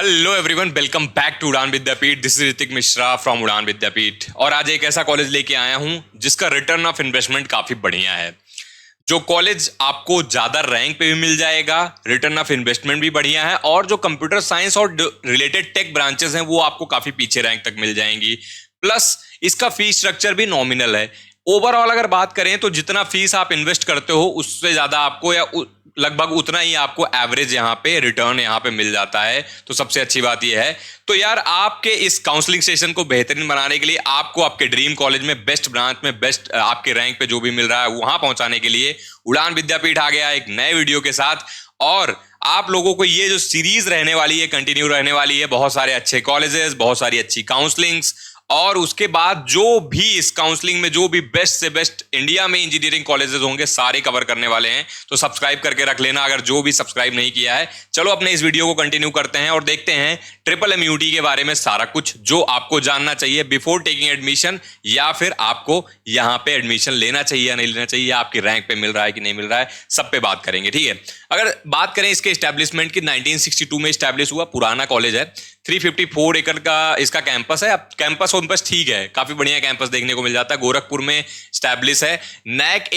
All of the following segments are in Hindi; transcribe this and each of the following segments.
Hello everyone, welcome back to Udaan Vidyapeeth. This is Hrithik Mishra from Udaan Vidyapeeth. और आज एक ऐसा कॉलेज लेके आया हूं जिसका रिटर्न ऑफ इन्वेस्टमेंट काफी बढ़िया है। जो कॉलेज आपको ज्यादा रैंक पे भी मिल जाएगा, रिटर्न ऑफ इन्वेस्टमेंट भी बढ़िया है, और जो कंप्यूटर साइंस और रिलेटेड टेक ब्रांचेस हैं वो आपको काफी पीछे रैंक तक मिल जाएंगी। प्लस इसका फीस स्ट्रक्चर भी नॉमिनल है। ओवरऑल अगर बात करें तो जितना फीस आप इन्वेस्ट करते हो उससे ज्यादा आपको या लगभग उतना ही आपको एवरेज यहाँ पे रिटर्न यहाँ पे मिल जाता है। तो सबसे अच्छी बात यह है। तो यार, आपके इस काउंसलिंग सेशन को बेहतरीन बनाने के लिए, आपको आपके ड्रीम कॉलेज में बेस्ट ब्रांच में बेस्ट आपके रैंक पे जो भी मिल रहा है वहां पहुंचाने के लिए उड़ान विद्यापीठ आ गया एक नए वीडियो के साथ। और आप लोगों को ये जो सीरीज रहने वाली है, कंटिन्यू रहने वाली है। बहुत सारे अच्छे कॉलेजेस, बहुत सारी अच्छी काउंसलिंग्स, और उसके बाद जो भी इस काउंसलिंग में जो भी बेस्ट से बेस्ट इंडिया में इंजीनियरिंग कॉलेजेस होंगे सारे कवर करने वाले हैं। तो सब्सक्राइब करके रख लेना अगर जो भी सब्सक्राइब नहीं किया है। चलो अपने इस वीडियो को कंटिन्यू करते हैं और देखते हैं ट्रिपल एमयूटी के बारे में सारा कुछ जो आपको जानना चाहिए बिफोर टेकिंग एडमिशन, या फिर आपको यहां पे एडमिशन लेना चाहिए या नहीं लेना चाहिए, आपकी रैंक पे मिल रहा है कि नहीं मिल रहा है, सब पे बात करेंगे। ठीक है, अगर बात करें इसके एस्टेब्लिशमेंट की, 1962 में एस्टेब्लिश हुआ, पुराना कॉलेज है। 354 एकड़ का इसका कैंपस है। अब कैंपस ठीक है, काफी बढ़िया कैंपस देखने को मिल जाता है। गोरखपुर में स्टैब्लिश है। नैक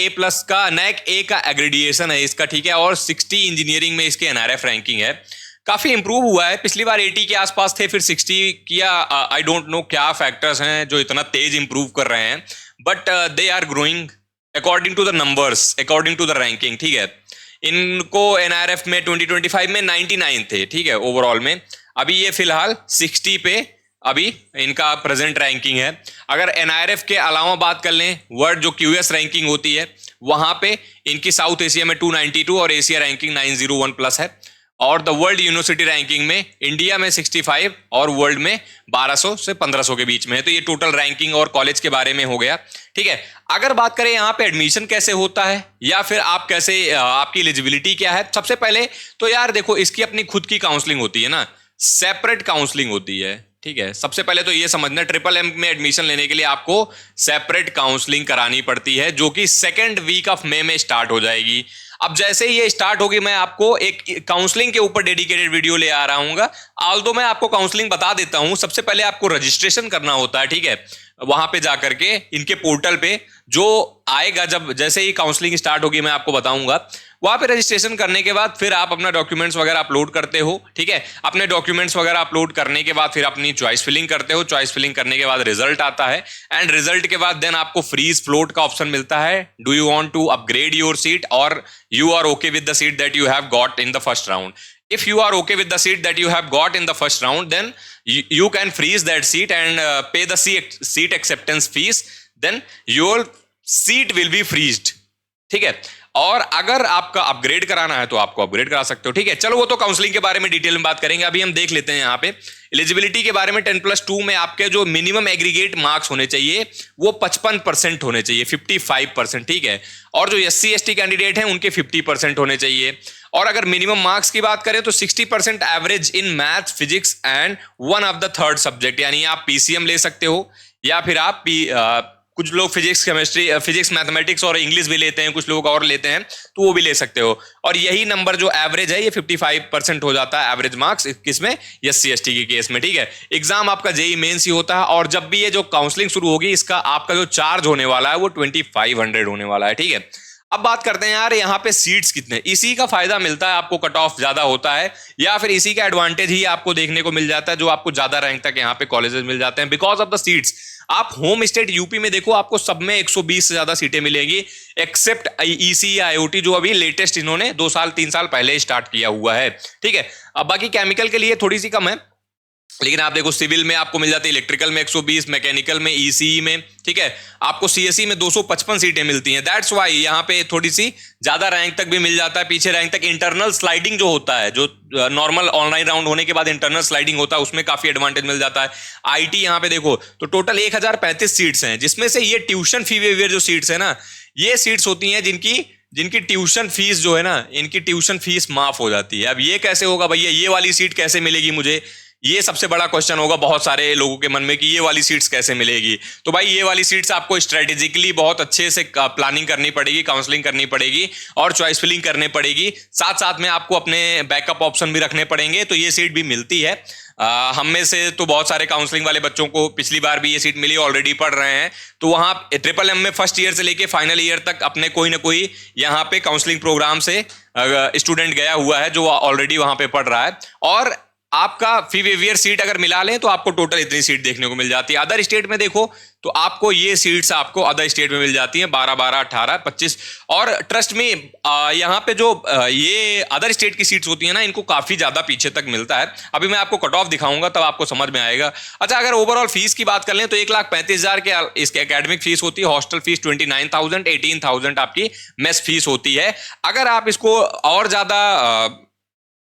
ए का एग्रेडिएशन है इसका, ठीक है। और 60 इंजीनियरिंग में इसके एनआरएफ रैंकिंग है। काफी इंप्रूव हुआ है, पिछली बार 80 के आसपास थे, फिर 60 किया। आई डोंट नो क्या फैक्टर्स हैं जो इतना तेज इंप्रूव कर रहे हैं, but they are growing according to the numbers, according to the ranking. ठीक है, इनको एनआरएफ में 2025 में 99 थे, ठीक है, ओवरऑल में। अभी ये फिलहाल 60 पे अभी इनका प्रेजेंट रैंकिंग है। अगर एनआरएफ के अलावा बात कर लें, वर्ल्ड जो क्यूएस रैंकिंग होती है वहां पे इनकी साउथ एशिया में 292 और एशिया रैंकिंग 901 प्लस है। और द वर्ल्ड यूनिवर्सिटी रैंकिंग में इंडिया में 65 और वर्ल्ड में 1200 से 1500 के बीच में है। तो ये टोटल रैंकिंग और कॉलेज के बारे में हो गया। ठीक है, अगर बात करें यहाँ पे एडमिशन कैसे होता है या फिर आप कैसे, आपकी एलिजिबिलिटी क्या है, सबसे पहले तो यार देखो, इसकी अपनी खुद की काउंसलिंग होती है ना, सेपरेट काउंसलिंग होती है। ठीक है, सबसे पहले तो ये समझना, ट्रिपल एम में एडमिशन लेने के लिए आपको सेपरेट काउंसलिंग करानी पड़ती है, जो कि सेकेंड वीक ऑफ मई में स्टार्ट हो जाएगी। अब जैसे ही ये स्टार्ट होगी, मैं आपको एक काउंसलिंग के ऊपर डेडिकेटेड वीडियो ले आ रहा हूँ। आल्दो मैं आपको काउंसलिंग बता देता हूँ। सबसे पहले आपको रजिस्ट्रेशन करना होता है, ठीक है। वहां पे जाकर के इनके पोर्टल पे जो आएगा, जब जैसे ही काउंसलिंग स्टार्ट होगी मैं आपको बताऊंगा। वहां पे रजिस्ट्रेशन करने के बाद फिर आप अपना डॉक्यूमेंट्स वगैरह अपलोड करते हो, ठीक है। अपने डॉक्यूमेंट्स वगैरह अपलोड करने के बाद फिर अपनी चॉइस फिलिंग करते हो। चॉइस फिलिंग करने के बाद रिजल्ट आता है, एंड रिजल्ट के बाद देन आपको फ्रीज फ्लोट का ऑप्शन मिलता है। Do you want to upgrade your seat or you are okay with the seat that you have got in the first round. If you are okay with the seat that you have got in the first round, then you can freeze that seat and pay the seat acceptance fees. Then your seat will be freezed. ठीक है, और अगर आपका अपग्रेड कराना है तो आपको अपग्रेड करा सकते हो। ठीक है, चलो वो तो काउंसलिंग के बारे में डिटेल में बात करेंगे। अभी हम देख लेते हैं यहाँ पे एलिजिबिलिटी के बारे में। 10+2 में आपके जो मिनिमम एग्रीगेट मार्क्स होने चाहिए वो 55% होने चाहिए, 55%। ठीक है, और जो SC ST कैंडिडेट हैं उनके 50% होने चाहिए। और अगर मिनिमम मार्क्स की बात करें तो 60% average in math, physics and one of the third subject. यानी आप PCM ले सकते हो, या फिर आप कुछ लोग फिजिक्स, केमिस्ट्री, फिजिक्स, मैथमेटिक्स और इंग्लिश भी लेते हैं, कुछ लोग और लेते हैं, तो वो भी ले सकते हो। और यही नंबर जो एवरेज है ये 55% हो जाता है एवरेज मार्क्स किसमें, SC ST के केस में। ठीक है, एग्जाम आपका JEE मेंस ही होता है। और जब भी ये जो काउंसलिंग शुरू होगी, इसका आपका जो चार्ज होने वाला है वो 2500 होने वाला है। ठीक है, अब बात करते हैं यार यहाँ पे सीट्स कितने, इसी का फायदा मिलता है आपको, कट ऑफ ज्यादा होता है, या फिर इसी का एडवांटेज ही आपको देखने को मिल जाता है जो आपको ज्यादा रैंक तक यहाँ पे कॉलेजेस मिल जाते हैं बिकॉज ऑफ द सीट्स। आप होम स्टेट यूपी में देखो, आपको सब में 120 से ज्यादा सीटें मिलेंगी, एक्सेप्ट EC या IOT जो अभी लेटेस्ट इन्होंने 2 साल 3 साल पहले स्टार्ट किया हुआ है। ठीक है, अब बाकी केमिकल के लिए थोड़ी सी कम है, लेकिन आप देखो सिविल में आपको मिल जाती है, इलेक्ट्रिकल में 120, मैकेनिकल में, ECE में, ठीक है, आपको CSE में 255 सीटें मिलती हैं। दैट्स वाई यहाँ पे थोड़ी सी ज्यादा रैंक तक भी मिल जाता है, पीछे रैंक तक। इंटरनल स्लाइडिंग जो होता है, जो नॉर्मल ऑनलाइन राउंड होने के बाद इंटरनल स्लाइडिंग होता है, उसमें काफी एडवांटेज मिल जाता है। IT यहाँ पे देखो तो टोटल 1035 सीट्स हैं, जिसमें से ये ट्यूशन फी वेवियर जो सीट्स है ना, ये सीट्स होती हैं जिनकी ट्यूशन फीस जो है ना, इनकी ट्यूशन फीस माफ हो जाती है। अब ये कैसे होगा भैया, ये वाली सीट कैसे मिलेगी मुझे, ये सबसे बड़ा क्वेश्चन होगा बहुत सारे लोगों के मन में कि ये वाली सीट्स कैसे मिलेगी। तो भाई ये वाली सीट्स आपको स्ट्रेटेजिकली बहुत अच्छे से प्लानिंग करनी पड़ेगी, काउंसलिंग करनी पड़ेगी और चॉइस फिलिंग करनी पड़ेगी। साथ साथ में आपको अपने बैकअप ऑप्शन भी रखने पड़ेंगे, तो ये सीट भी मिलती है। हम में से तो बहुत सारे काउंसलिंग वाले बच्चों को पिछली बार भी ये सीट मिली, ऑलरेडी पढ़ रहे हैं। तो वहाँ ट्रिपल एम में फर्स्ट ईयर से लेके फाइनल ईयर तक अपने कोई ना कोई यहाँ पे काउंसलिंग प्रोग्राम से स्टूडेंट गया हुआ है जो ऑलरेडी वहाँ पे पढ़ रहा है। और आपका फी वेवियर सीट अगर मिला लें तो आपको टोटल इतनी सीट देखने को मिल जाती है। अदर स्टेट में देखो तो आपको ये सीट्स आपको अदर स्टेट में मिल जाती हैं 12, 12, 18, 25। और ट्रस्ट में यहाँ पे जो ये अदर स्टेट की सीट्स होती हैं ना, इनको काफी ज्यादा पीछे तक मिलता है। अभी मैं आपको कट ऑफ दिखाऊंगा तब आपको समझ में आएगा। अच्छा, अगर ओवरऑल फीस की बात कर लें तो 1,35,000 के इसके एकेडमिक फीस होती है। हॉस्टल फीस 29,000, 18,000 आपकी मेस फीस होती है। अगर आप इसको और ज्यादा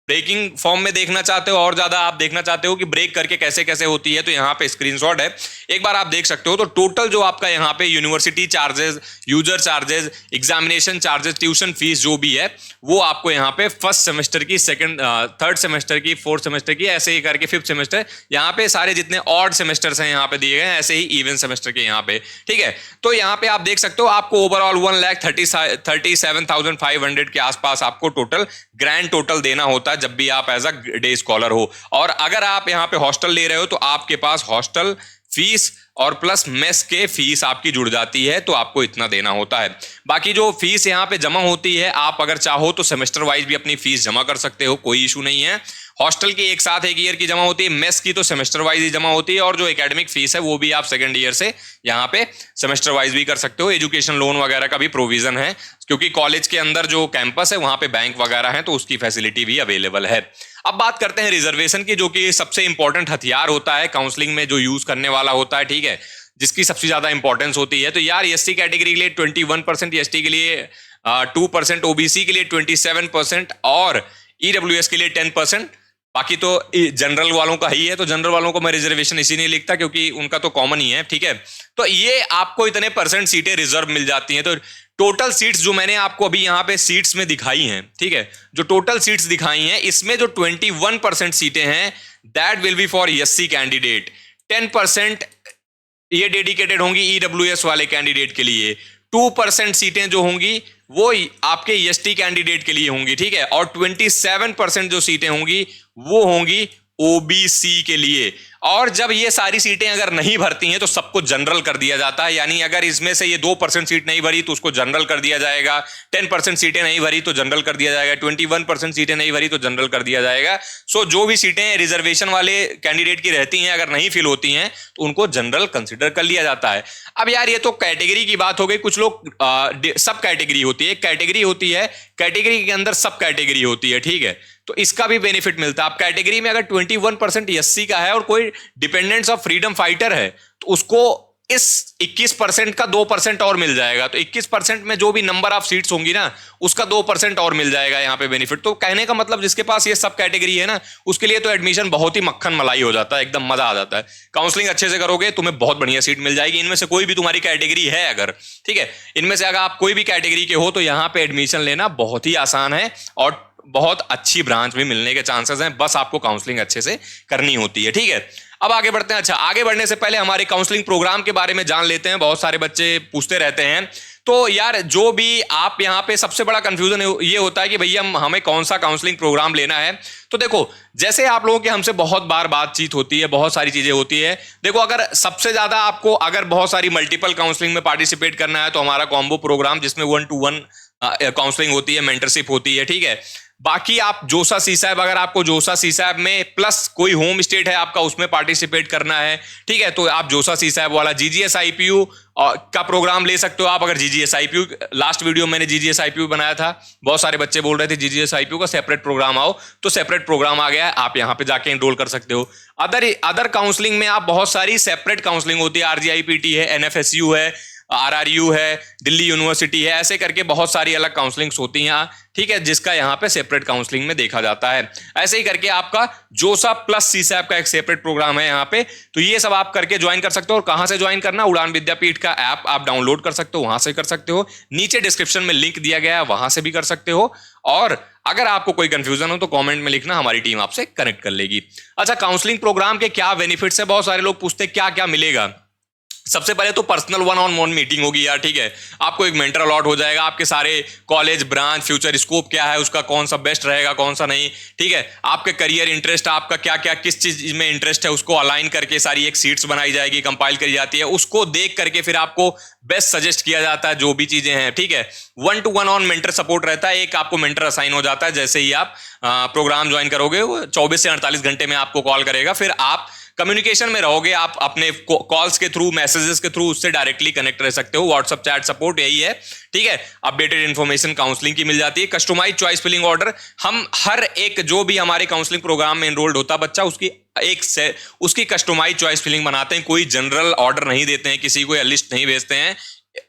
ब्रेकिंग फॉर्म में देखना चाहते हो और ज्यादा आप देखना चाहते हो कि ब्रेक करके कैसे कैसे होती है, तो यहाँ पे स्क्रीनशॉट है, एक बार आप देख सकते हो। तो टोटल जो आपका यहाँ पे university charges, user charges, examination charges, tuition fees जो भी है वो आपको यहाँ पे फर्स्ट सेमेस्टर की, सेकंड, थर्ड सेमेस्टर की, फोर्थ सेमेस्टर की, ऐसे ही करके फिफ्थ सेमेस्टर, यहाँ पे सारे जितने ऑड सेमेस्टर्स हैं यहाँ पे दिए गए हैं, ऐसे ही इवन सेमेस्टर के यहाँ पे, ठीक है। तो यहाँ पे आप देख सकते हो आपको ओवरऑल 1,37,500 के आसपास आपको टोटल ग्रैंड टोटल देना होता है जब भी आप एज अ डे स्कॉलर हो। और अगर आप यहाँ पे हॉस्टल ले रहे हो तो आपके पास हॉस्टल फीस और प्लस मेस के फीस आपकी जुड़ जाती है, तो आपको इतना देना होता है। बाकी जो फीस यहाँ पे जमा होती है, आप अगर चाहो तो सेमेस्टर वाइज भी अपनी फीस जमा कर सकते हो, कोई इशू नहीं है। हॉस्टल की एक साथ एक ईयर की जमा होती है, मेस की तो सेमेस्टर वाइज ही जमा होती है, और जो एकेडमिक फीस है वो भी आप सेकंड ईयर से यहाँ पे सेमेस्टर वाइज भी कर सकते हो। एजुकेशन लोन वगैरह का भी प्रोविजन है, क्योंकि कॉलेज के अंदर जो कैंपस है वहां पे बैंक वगैरह है, तो उसकी फैसिलिटी भी अवेलेबल है। अब बात करते हैं रिजर्वेशन की, जो कि सबसे इंपॉर्टेंट हथियार होता है काउंसलिंग में, जो यूज करने वाला होता है, ठीक है, जिसकी सबसे ज्यादा इंपॉर्टेंस होती है। तो यार एससी कैटेगरी के लिए 21%, एसटी के लिए 2%, ओबीसी के लिए 27% और ईडब्ल्यूएस के लिए 10%। बाकी तो जनरल वालों का ही है, तो जनरल वालों को मैं रिजर्वेशन इसी नहीं लिखता क्योंकि उनका तो कॉमन ही है, ठीक है। तो ये आपको इतने परसेंट सीटें रिजर्व मिल जाती हैं। तो टोटल सीट्स जो मैंने आपको अभी यहाँ पे सीट्स में दिखाई हैं, ठीक है, जो टोटल सीट्स दिखाई हैं, इसमें जो 21% सीटें हैं that will be for SC candidate, 10% ये डेडिकेटेड होंगी ईडब्ल्यूएस वाले कैंडिडेट के लिए, 2% सीटें जो होंगी वो आपके एसटी कैंडिडेट के लिए होंगी, ठीक है, और 27% जो सीटें होंगी वो होंगी ओबीसी के लिए। और जब ये सारी सीटें अगर नहीं भरती हैं तो सबको जनरल कर दिया जाता है, यानी अगर इसमें से ये 2% सीट नहीं भरी तो उसको जनरल कर दिया जाएगा, 10% सीटें नहीं भरी तो जनरल कर दिया जाएगा, 21% सीटें नहीं भरी तो जनरल कर दिया जाएगा। सो जो भी सीटें रिजर्वेशन वाले कैंडिडेट की रहती हैं, अगर नहीं फिल होती हैं तो उनको जनरल कंसिडर कर लिया जाता है। अब यार ये तो कैटेगरी की बात हो गई, कुछ लोग सब कैटेगरी होती है, एक कैटेगरी होती है, कैटेगरी के अंदर सब कैटेगरी होती है, ठीक है, तो इसका भी बेनिफिट मिलता है। आप कैटेगरी में अगर 21% एससी का है और कोई डिपेंडेंट्स ऑफ फ्रीडम फाइटर है तो उसको इस 21% का 2% और मिल जाएगा, तो 21% में जो भी नंबर ऑफ सीट्स होंगी ना उसका 2% और मिल जाएगा यहाँ पे बेनिफिट। तो कहने का मतलब जिसके पास ये सब कैटेगरी है ना उसके लिए तो एडमिशन बहुत ही मक्खन मलाई हो जाता है, एकदम मजा आ जाता है। काउंसलिंग अच्छे से करोगे तुम्हें बहुत बढ़िया सीट मिल जाएगी। इनमें से कोई भी तुम्हारी कैटेगरी है अगर, ठीक है, इनमें से अगर आप कोई भी कैटेगरी के हो तो यहाँ पे एडमिशन लेना बहुत ही आसान है और बहुत अच्छी ब्रांच भी मिलने के चांसेस हैं, बस आपको काउंसलिंग अच्छे से करनी होती है, ठीक है। अब आगे बढ़ते हैं। अच्छा, आगे बढ़ने से पहले हमारे काउंसलिंग प्रोग्राम के बारे में जान लेते हैं, बहुत सारे बच्चे पूछते रहते हैं। तो यार जो भी आप यहाँ पे सबसे बड़ा कंफ्यूजन ये होता है कि भैया हमें कौन सा काउंसलिंग प्रोग्राम लेना है। तो देखो, जैसे आप लोगों की हमसे बहुत बार बातचीत होती है, बहुत सारी चीजें होती है। देखो, अगर सबसे ज्यादा आपको अगर बहुत सारी मल्टीपल काउंसलिंग में पार्टिसिपेट करना है तो हमारा कॉम्बो प्रोग्राम जिसमें 1-to-1 काउंसलिंग होती है, मेंटरशिप होती है, ठीक है। बाकी आप जोसा सीसैब, अगर आपको जोसा सीसैब में प्लस कोई होम स्टेट है आपका उसमें पार्टिसिपेट करना है, ठीक है, तो आप जोसा सीसैब वाला जीजीएस आईपीयू का प्रोग्राम ले सकते हो। आप अगर जीजीएस आईपीयू, लास्ट वीडियो मैंने जीजीएस आईपीयू बनाया था, बहुत सारे बच्चे बोल रहे थे जीजीएस आईपीयू का सेपरेट प्रोग्राम आओ, तो सेपरेट प्रोग्राम आ गया है, आप यहाँ पे जाके एनरोल कर सकते हो। अदर काउंसलिंग में आप बहुत सारी सेपरेट काउंसलिंग होती है, आरजीआईपीटी है, एनएफएसयू है, आरआरयू है, दिल्ली यूनिवर्सिटी है, ऐसे करके बहुत सारी अलग काउंसलिंग्स होती हैं, ठीक है, जिसका यहाँ पे सेपरेट काउंसलिंग में देखा जाता है। ऐसे ही करके आपका जोसा प्लस सीसैब का एक सेपरेट प्रोग्राम है यहाँ पे, तो ये सब आप करके ज्वाइन कर सकते हो। और कहाँ से ज्वाइन करना, उड़ान विद्यापीठ का ऐप आप डाउनलोड कर सकते हो, वहां से कर सकते हो, नीचे डिस्क्रिप्शन में लिंक दिया गया है, वहां से भी कर सकते हो। और अगर आपको कोई कंफ्यूजन हो तो कमेंट में लिखना, हमारी टीम आपसे कनेक्ट कर लेगी। अच्छा, काउंसलिंग प्रोग्राम के क्या बेनिफिट्स है, बहुत सारे लोग पूछते हैं क्या क्या मिलेगा। सबसे पहले तो personal one on one meeting होगी यार, ठीक है। आपको एक मेंटर अलॉट हो जाएगा, आपके सारे कॉलेज, ब्रांच, फ्यूचर स्कोप क्या है उसका, कौन सा बेस्ट रहेगा कौन सा नहीं, ठीक है। आपके करियर इंटरेस्ट, आपका क्या क्या किस चीज में इंटरेस्ट है उसको अलाइन करके सारी एक सीट्स बनाई जाएगी, कंपाइल करी जाती है, उसको देख करके फिर आपको बेस्ट सजेस्ट किया जाता है जो भी चीजें हैं, ठीक है। 1 to 1 ऑन मेंटर सपोर्ट रहता है, एक आपको मेंटर असाइन हो जाता है जैसे ही आप प्रोग्राम ज्वाइन करोगे, 24 से 48 घंटे में आपको कॉल करेगा, फिर आप कम्युनिकेशन में रहोगे, आप अपने कॉल्स के थ्रू, मैसेजेस के थ्रू उससे डायरेक्टली कनेक्ट रह सकते हो। व्हाट्सएप चैट सपोर्ट यही है, ठीक है। अपडेटेड इन्फॉर्मेशन काउंसलिंग की मिल जाती है। कस्टमाइज चॉइस फिलिंग ऑर्डर, हम हर एक जो भी हमारे काउंसलिंग प्रोग्राम में एनरोल्ड होता बच्चा, उसकी कस्टमाइज चॉइस फिलिंग बनाते हैं। कोई जनरल ऑर्डर नहीं देते हैं किसी को, या लिस्ट नहीं भेजते हैं,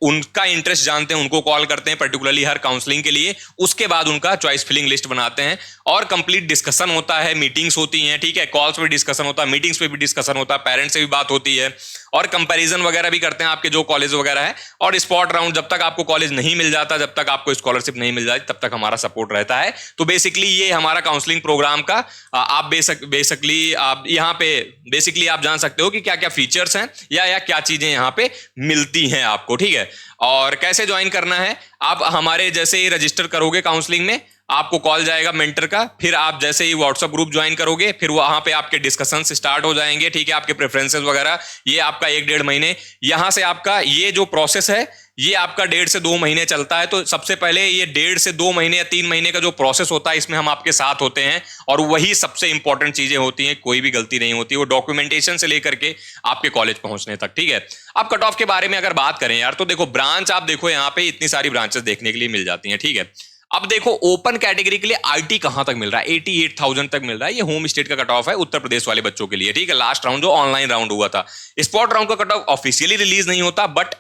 उनका इंटरेस्ट जानते हैं, उनको कॉल करते हैं पर्टिकुलरली हर काउंसलिंग के लिए, उसके बाद उनका चॉइस फिलिंग लिस्ट बनाते हैं और कंप्लीट डिस्कशन होता है, मीटिंग्स होती हैं, ठीक है। कॉल्स पे डिस्कशन होता है, मीटिंग्स पे भी डिस्कशन होता है, पेरेंट्स से भी बात होती है और कंपैरिजन वगैरह भी करते हैं आपके जो कॉलेज वगैरह है। और स्पॉट राउंड, जब तक आपको कॉलेज नहीं मिल जाता, जब तक आपको स्कॉलरशिप नहीं मिल जाती, तब तक हमारा सपोर्ट रहता है। तो बेसिकली ये हमारा काउंसलिंग प्रोग्राम का आप बेसिकली आप यहाँ पे बेसिकली आप जान सकते हो कि क्या क्या फीचर्स हैं या क्या चीजें यहाँ पे मिलती हैं आपको, ठीक है। और कैसे ज्वाइन करना है, आप हमारे जैसे ही रजिस्टर करोगे काउंसलिंग में, आपको कॉल जाएगा मेंटर का, फिर आप जैसे ही व्हाट्सएप ग्रुप ज्वाइन करोगे, फिर वहां पे आपके डिस्कशन स्टार्ट हो जाएंगे, ठीक है। आपके प्रेफरेंसेस वगैरह, ये आपका 1-1.5 महीने, यहां से आपका ये जो प्रोसेस है ये आपका 1.5 से 2 महीने चलता है। तो सबसे पहले ये 1.5 से 2 महीने या 3 महीने का जो प्रोसेस होता है, इसमें हम आपके साथ होते हैं और वही सबसे इंपॉर्टेंट चीजें होती हैं, कोई भी गलती नहीं होती, वो डॉक्यूमेंटेशन से लेकर के आपके कॉलेज पहुंचने तक, ठीक है। अब कट ऑफ के बारे में अगर बात करें यार, तो देखो ब्रांच, आप देखो यहाँ पे इतनी सारी ब्रांचेस देखने के लिए मिल जाती हैं, ठीक है। अब देखो ओपन कैटेगरी के लिए आईटी कहां तक मिल रहा है, 88,000 तक मिल रहा है। ये होम स्टेट का कट ऑफ है उत्तर प्रदेश वाले बच्चों के लिए, ठीक है। लास्ट राउंड जो ऑनलाइन राउंड हुआ था, स्पॉट राउंड का कट ऑफ ऑफिशियली रिलीज नहीं होता, बट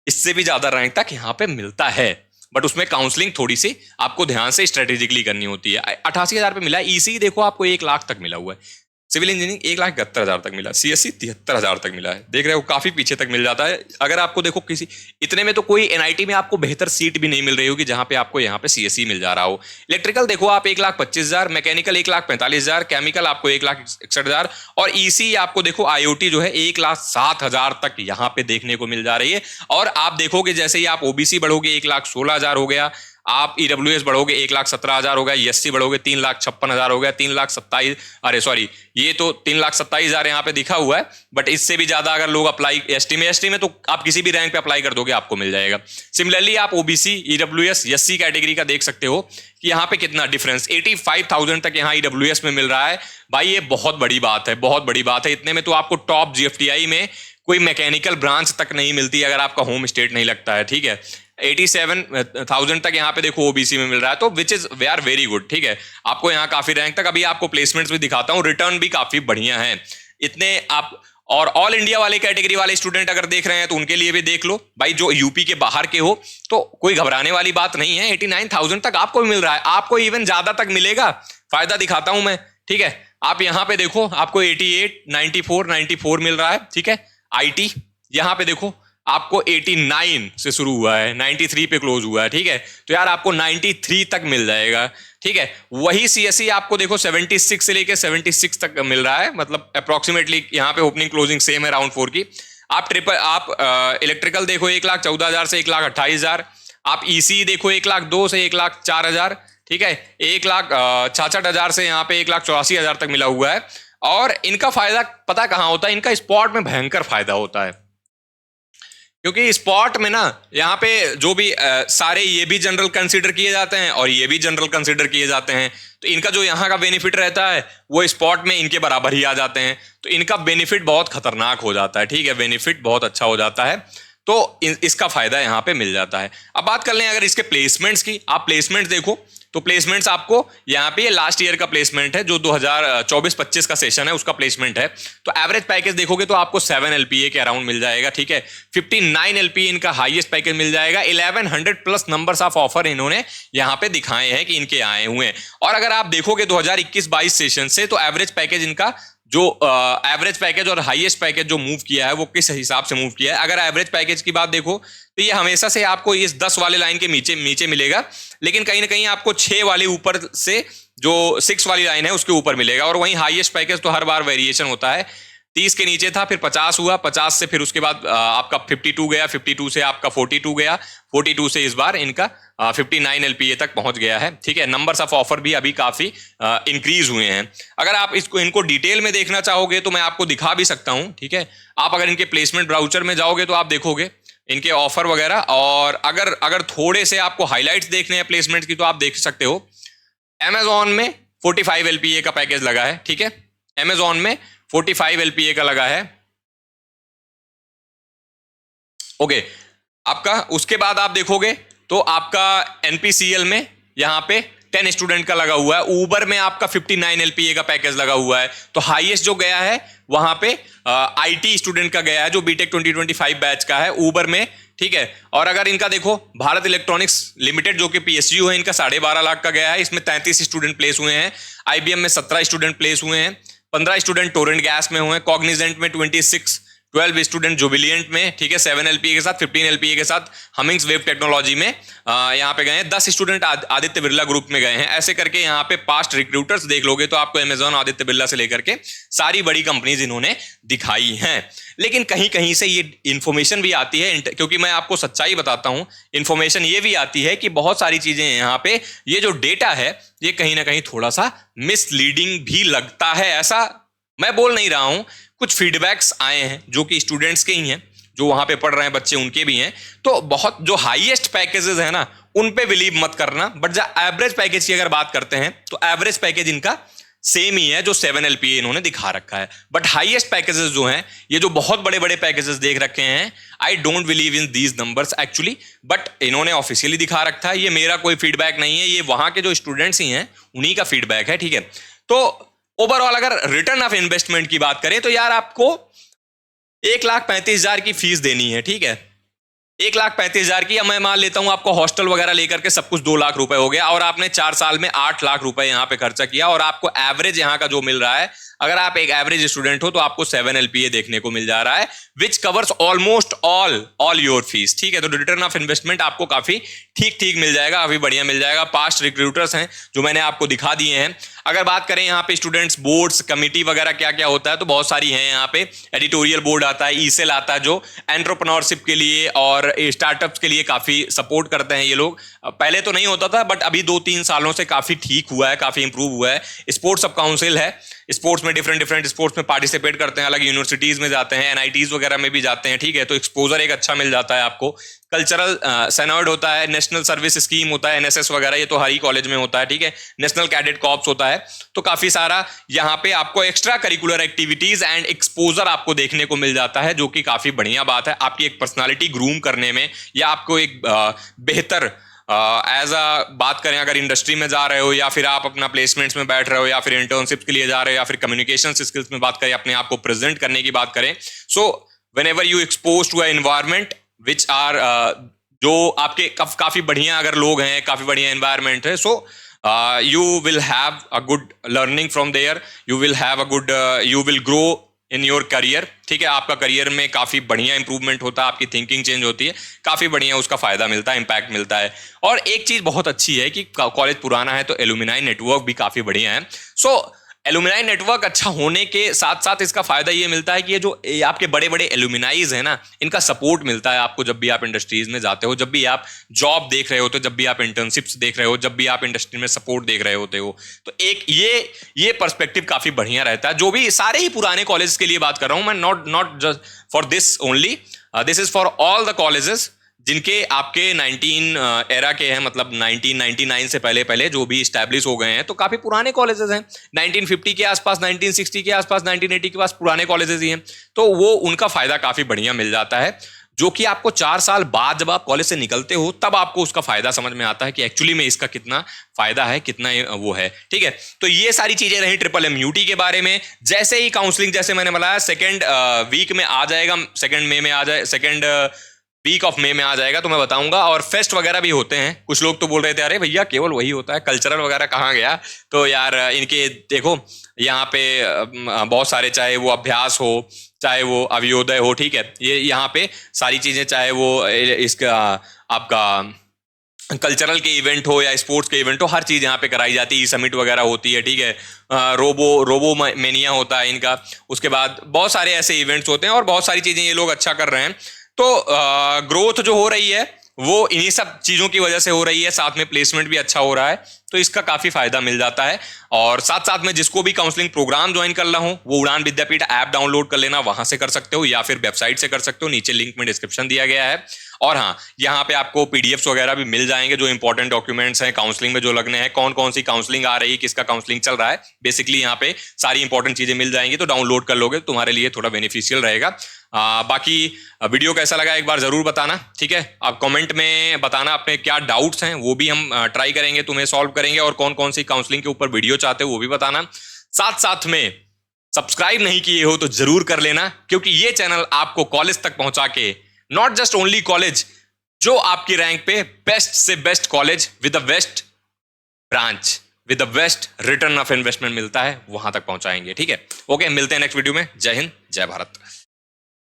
इससे भी ज्यादा रैंक तक यहां पे मिलता है। बट उसमें काउंसलिंग थोड़ी सी आपको ध्यान से स्ट्रेटेजिकली करनी होती है। 88,000 पे मिला। ईसी देखो आपको 1 लाख तक मिला हुआ है, सिविल इंजीनियरिंग 1,71,000 तक मिला, सीएससी 73,000 तक मिला है। देख रहे हो काफी पीछे तक मिल जाता है। अगर आपको देखो किसी इतने में तो कोई एनआईटी में आपको बेहतर सीट भी नहीं मिल रही होगी जहां पे आपको यहाँ पे सीएससी मिल जा रहा हो। इलेक्ट्रिकल देखो आप 1,25,000, मैकेनिकल 1,45,000, केमिकल आपको 1,61,000 और ईसी आपको देखो आईओटी जो है 1,07,000 तक यहाँ पे देखने को मिल जा रही है। और आप देखोगे जैसे ही आप ओबीसी बढ़ोगे 1,16,000 हो गया, आप ईडब्ल्यूएस बढ़ोगे 1,17,000 हो गया, एससी बढ़ोगे 3,56,000 हो गया, 3,27,000, अरे सॉरी ये तो 3,27,000 यहाँ पे दिखा हुआ है, बट इससे भी ज्यादा अगर लोग अप्लाई एसटी में तो आप किसी भी रैंक पे अप्लाई कर दोगे आपको मिल जाएगा। सिमिलरली आप ओबीसी, ईडब्ल्यूएस, एससी कैटेगरी का देख सकते हो कि यहाँ पे कितना डिफरेंस, 85,000 तक यहाँ ईडब्ल्यूएस में मिल रहा है। भाई ये बहुत बड़ी बात है, बहुत बड़ी बात है। इतने में तो आपको टॉप जीएफटीआई में कोई मैकेनिकल ब्रांच तक नहीं मिलती अगर आपका होम स्टेट नहीं लगता है, ठीक है। 87,000 तक यहाँ पे देखो ओबीसी में मिल रहा है, तो which is we are very good, ठीक है। आपको यहाँ काफी रैंक तक, अभी आपको प्लेसमेंट्स भी दिखाता हूँ, रिटर्न भी काफी बढ़िया है इतने आप। और ऑल इंडिया वाले कैटेगरी वाले स्टूडेंट अगर देख रहे हैं तो उनके लिए भी देख लो भाई, जो यूपी के बाहर के हो तो कोई घबराने वाली बात नहीं है। 89,000 तक आपको भी मिल रहा है, आपको इवन ज्यादा तक मिलेगा। फायदा दिखाता हूं मैं, ठीक है। आप यहाँ पे देखो आपको 88, 94 मिल रहा है, ठीक है। आईटी यहाँ पे देखो आपको 89 से शुरू हुआ है, 93 पे क्लोज हुआ है, ठीक है। तो यार आपको 93 तक मिल जाएगा, ठीक है। वही सीएससी आपको देखो 76 से लेके 76 तक मिल रहा है, मतलब अप्रोक्सीमेटली यहाँ पे ओपनिंग क्लोजिंग सेम है राउंड 4 की। आप इलेक्ट्रिकल देखो 1,14,000 से 1,28,000, आप ईसी देखो 1,02,000 से 1,04,000, ठीक है। 1,66,000 से यहाँ पे 1,84,000 तक मिला हुआ है। और इनका फायदा पता कहाँ होता है, इनका स्पॉट में भयंकर फायदा होता है, क्योंकि स्पॉट में ना यहाँ पे जो भी सारे ये भी जनरल कंसीडर किए जाते हैं और ये भी जनरल कंसीडर किए जाते हैं, तो इनका जो यहाँ का बेनिफिट रहता है वो स्पॉट में इनके बराबर ही आ जाते हैं, तो इनका बेनिफिट बहुत खतरनाक हो जाता है, ठीक है। बेनिफिट बहुत अच्छा हो जाता है, तो इसका फायदा यहाँ पे मिल जाता है। अब बात कर लें अगर इसके प्लेसमेंट्स की, आप प्लेसमेंट्स देखो तो प्लेसमेंट्स आपको यहाँ पे लास्ट ईयर का प्लेसमेंट है, जो 2024-25 का सेशन है उसका प्लेसमेंट है। तो एवरेज पैकेज देखोगे तो आपको 7 LPA के अराउंड मिल जाएगा, ठीक है। 59 LPA इनका हाईएस्ट पैकेज मिल जाएगा। 1100 प्लस नंबर्स ऑफ ऑफर इन्होंने यहाँ पे दिखाए हैं कि इनके आए हुए हैं। और अगर आप देखोगे 2021-22 सेशन से, तो एवरेज पैकेज इनका जो एवरेज पैकेज और हाईएस्ट पैकेज जो मूव किया है वो किस हिसाब से मूव किया है। अगर एवरेज पैकेज की बात देखो तो ये हमेशा से आपको इस 10 वाले लाइन के नीचे नीचे मिलेगा, लेकिन कहीं ना कहीं आपको 6 वाले ऊपर से जो 6 वाली लाइन है उसके ऊपर मिलेगा। और वहीं हाईएस्ट पैकेज तो हर बार वेरिएशन होता है, 30 के नीचे था, फिर 50 हुआ, 50 से फिर उसके बाद आपका 52 गया, 52 से आपका 42 गया, 42 से इस बार इनका 59 एलपीए तक पहुंच गया है। ठीक है, नंबर्स ऑफ ऑफर भी अभी काफी इंक्रीज हुए हैं। अगर आप इनको डिटेल में देखना चाहोगे तो मैं आपको दिखा भी सकता हूं। ठीक है, आप अगर इनके प्लेसमेंट ब्राउचर में जाओगे तो आप देखोगे इनके ऑफर वगैरह। और अगर थोड़े से आपको हाईलाइट्स देखने हैं प्लेसमेंट की तो आप देख सकते हो। Amazon में 45 एलपीए का पैकेज लगा है। ठीक है, Amazon में 45 एलपीए का लगा है। ओके, आपका उसके बाद आप देखोगे तो आपका एनपीसीएल में यहां पे 10 स्टूडेंट का लगा हुआ है। ऊबर में आपका 59 एलपीए का पैकेज लगा हुआ है। तो हाईएस्ट जो गया है वहां पे आईटी स्टूडेंट का गया है जो बीटेक 2025 बैच का है ऊबर में। ठीक है, और अगर इनका देखो भारत इलेक्ट्रॉनिक्स लिमिटेड जो कि पीएसयू है, इनका 12.5 लाख का गया है। इसमें 33 स्टूडेंट प्लेस हुए हैं। आईबीएम में 17 स्टूडेंट प्लेस हुए हैं, 15 स्टूडेंट टोरेंट गैस में हुए हैं, कॉग्निजेंट में 26, 12 स्टूडेंट जुबिलियंट में। ठीक है, 7 एलपीए के साथ, 15 एलपीए के साथ हमिंग्स वेव टेक्नोलॉजी में यहाँ पे गए हैं। 10 स्टूडेंट आदित्य बिरला ग्रुप में गए हैं। ऐसे करके यहाँ पे पास्ट रिक्रूटर्स देख लोगे तो आपको अमेजॉन, आदित्य बिरला से लेकर के सारी बड़ी कंपनीज इन्होंने दिखाई हैं। लेकिन कहीं कहीं से ये इंफॉर्मेशन भी आती है, क्योंकि मैं आपको सच्चाई बताता हूं, इंफॉर्मेशन ये भी आती है कि बहुत सारी चीजें यहाँ पे ये जो डेटा है ये कहीं ना कहीं थोड़ा सा मिसलीडिंग भी लगता है। ऐसा मैं बोल नहीं रहा हूं, कुछ फीडबैक्स आए हैं जो कि स्टूडेंट्स के ही हैं, जो वहां पे पढ़ रहे हैं बच्चे उनके भी हैं। तो बहुत जो हाईएस्ट पैकेजेस है ना उन पे बिलीव मत करना, बट जो एवरेज पैकेज की अगर बात करते हैं तो एवरेज पैकेज इनका सेम ही है जो 7 एलपीए इन्होंने दिखा रखा है। बट हाईएस्ट पैकेजेस जो हैं, ये जो बहुत बड़े बड़े पैकेजेस देख रखे हैं, I don't believe in these numbers actually, but इन्होंने ऑफिशियली दिखा रखा है। ये मेरा कोई फीडबैक नहीं है, ये वहां के जो स्टूडेंट्स ही हैं उन्हीं का फीडबैक है। ठीक है, तो ओवरऑल अगर रिटर्न ऑफ इन्वेस्टमेंट की बात करें तो यार आपको 1,35,000 की फीस देनी है। ठीक है, 1,35,000 की, मैं मान लेता हूं आपको हॉस्टल वगैरह लेकर के सब कुछ 2 लाख रुपए हो गया, और आपने 4 साल में 8 लाख रुपए यहां पे खर्चा किया, और आपको एवरेज यहां का जो मिल रहा है, अगर आप एक एवरेज स्टूडेंट हो तो आपको 7 एलपीए देखने को मिल जा रहा है, which covers almost all your fees. ठीक है, तो रिटर्न ऑफ इन्वेस्टमेंट आपको काफी ठीक मिल जाएगा, काफी बढ़िया मिल जाएगा। पास्ट रिक्रूटर्स हैं जो मैंने आपको दिखा दिए हैं। अगर बात करें यहाँ पे स्टूडेंट्स बोर्ड्स कमिटी वगैरह क्या क्या होता है, तो बहुत सारी हैं यहाँ पे। एडिटोरियल बोर्ड आता है, ईसेल आता है जो एंटरप्रेन्योरशिप के लिए और स्टार्टअप्स के लिए काफी सपोर्ट करते हैं ये लोग। पहले तो नहीं होता था, बट अभी 2-3 सालों से काफी ठीक हुआ है, काफी इंप्रूव हुआ है। स्पोर्ट्स सब काउंसिल है, स्पोर्ट्स में डिफरेंट स्पोर्ट्स में पार्टिसिपेट करते हैं, अलग यूनिवर्सिटीज में जाते हैं, एनआईटीज वगैरह में भी जाते हैं। ठीक है, तो एक्सपोजर एक अच्छा मिल जाता है आपको। कल्चरल सेनॉर्ड होता है, नेशनल सर्विस स्कीम होता है, एनएसएस वगैरह, ये तो हर ही कॉलेज में होता है। ठीक है, नेशनल कैडेट कॉर्प्स होता है। तो काफी सारा यहाँ पे आपको extra curricular activities and exposure आपको देखने को मिल जाता है, जो कि काफी बढ़िया बात है आपकी एक पर्सनालिटी ग्रूम करने में, या आपको एक बेहतर एज अ बात करें अगर इंडस्ट्री में जा रहे हो, या फिर आप अपना प्लेसमेंट्स में बैठ रहे हो, या फिर इंटर्नशिप के लिए जा रहे हो, या फिर कम्युनिकेशन स्किल्स में बात करें, अपने आप को प्रेजेंट करने की बात करें। So whenever you expose to a environment which are जो आपके काफी बढ़िया अगर लोग हैं, काफी बढ़िया एनवायरनमेंट है, सो you will have a good learning from there, you will have a good you will grow in your career। ठीक है, आपका करियर में काफी बढ़िया इंप्रूवमेंट होता है, आपकी थिंकिंग चेंज होती है, काफी बढ़िया उसका फायदा मिलता है, इंपैक्ट मिलता है। और एक चीज बहुत अच्छी है कि कॉलेज पुराना है तो एलुमिनाई नेटवर्क भी काफी बढ़िया है। सो एलुमिनाई नेटवर्क अच्छा होने के साथ साथ इसका फायदा ये मिलता है कि ये जो आपके बड़े बड़े एलुमिनाइज है ना, इनका सपोर्ट मिलता है आपको जब भी आप इंडस्ट्रीज में जाते हो, जब भी आप जॉब देख रहे होते हो, जब भी आप इंटर्नशिप्स देख रहे हो, जब भी आप इंडस्ट्री में सपोर्ट देख रहे होते हो। तो एक ये पर्सपेक्टिव काफी बढ़िया रहता है। जो भी सारे ही पुराने कॉलेज के लिए बात कर रहा हूं मैं, not just for this only, this is for all the colleges जिनके आपके 19 एरा के हैं, मतलब 1999 से पहले जो भी स्टैब्लिश हो गए हैं, तो काफी पुराने कॉलेजेस हैं। 1950 के आसपास, 1960 के आसपास, 1980 के पास पुराने कॉलेजेस ही हैं, तो वो उनका फायदा काफी बढ़िया मिल जाता है, जो कि आपको 4 साल बाद जब आप कॉलेज से निकलते हो तब आपको उसका फायदा समझ में आता है कि एक्चुअली में इसका कितना फायदा है, कितना वो है। ठीक है, तो ये सारी चीजें रही ट्रिपल एमयूटी के बारे में। जैसे ही काउंसलिंग, जैसे मैंने बताया, सेकेंड वीक में आ जाएगा, सेकेंड वीक ऑफ मे में आ जाएगा तो मैं बताऊंगा। और फेस्ट वगैरह भी होते हैं, कुछ लोग तो बोल रहे थे अरे भैया केवल वही होता है, कल्चरल वगैरह कहाँ गया। तो यार इनके देखो यहाँ पे बहुत सारे, चाहे वो अभ्यास हो, चाहे वो अभ्योदय हो, ठीक है, ये यहाँ पे सारी चीजें, चाहे वो इसका आपका कल्चरल के इवेंट हो या स्पोर्ट्स के इवेंट हो, हर चीज़ यहाँ पे कराई जाती है। समिट वगैरह होती है, ठीक है, रोबो मेनिया होता है इनका, उसके बाद बहुत सारे ऐसे इवेंट्स होते हैं और बहुत सारी चीज़ें ये लोग अच्छा कर रहे हैं। तो ग्रोथ जो हो रही है वो इन्हीं सब चीज़ों की वजह से हो रही है, साथ में प्लेसमेंट भी अच्छा हो रहा है, तो इसका काफ़ी फायदा मिल जाता है। और साथ साथ में जिसको भी काउंसलिंग प्रोग्राम ज्वाइन कर रहा हूँ वो उड़ान विद्यापीठ ऐप डाउनलोड कर लेना, वहां से कर सकते हो या फिर वेबसाइट से कर सकते हो, नीचे लिंक में डिस्क्रिप्शन दिया गया है। और हाँ, यहाँ पे आपको पीडीएफ्स वगैरह भी मिल जाएंगे, जो इंपॉर्टेंट डॉक्यूमेंट्स हैं काउंसलिंग में जो लगने हैं, कौन कौन सी काउंसलिंग आ रही है, किसका काउंसलिंग चल रहा है, बेसिकली यहाँ पे सारी इंपॉर्टेंट चीजें मिल जाएंगी। तो डाउनलोड कर लोगे तुम्हारे लिए थोड़ा बेनिफिशियल रहेगा। बाकी वीडियो कैसा लगा एक बार जरूर बताना, ठीक है। आप कमेंट में बताना अपने क्या डाउट्स हैं, वो भी हम ट्राई करेंगे तुम्हें सॉल्व करेंगे, और कौन कौन सी काउंसलिंग के ऊपर वीडियो चाहते हो वो भी बताना। साथ साथ में सब्सक्राइब नहीं किए हो तो जरूर कर लेना, क्योंकि ये चैनल आपको कॉलेज तक पहुंचा के, नॉट जस्ट ओनली कॉलेज, जो आपकी रैंक पे बेस्ट से best college with the best branch with the best return of investment मिलता है, वहां तक पहुंचाएंगे, ठीक है। ओके, मिलते हैं नेक्स्ट वीडियो में। जय हिंद, जय भारत।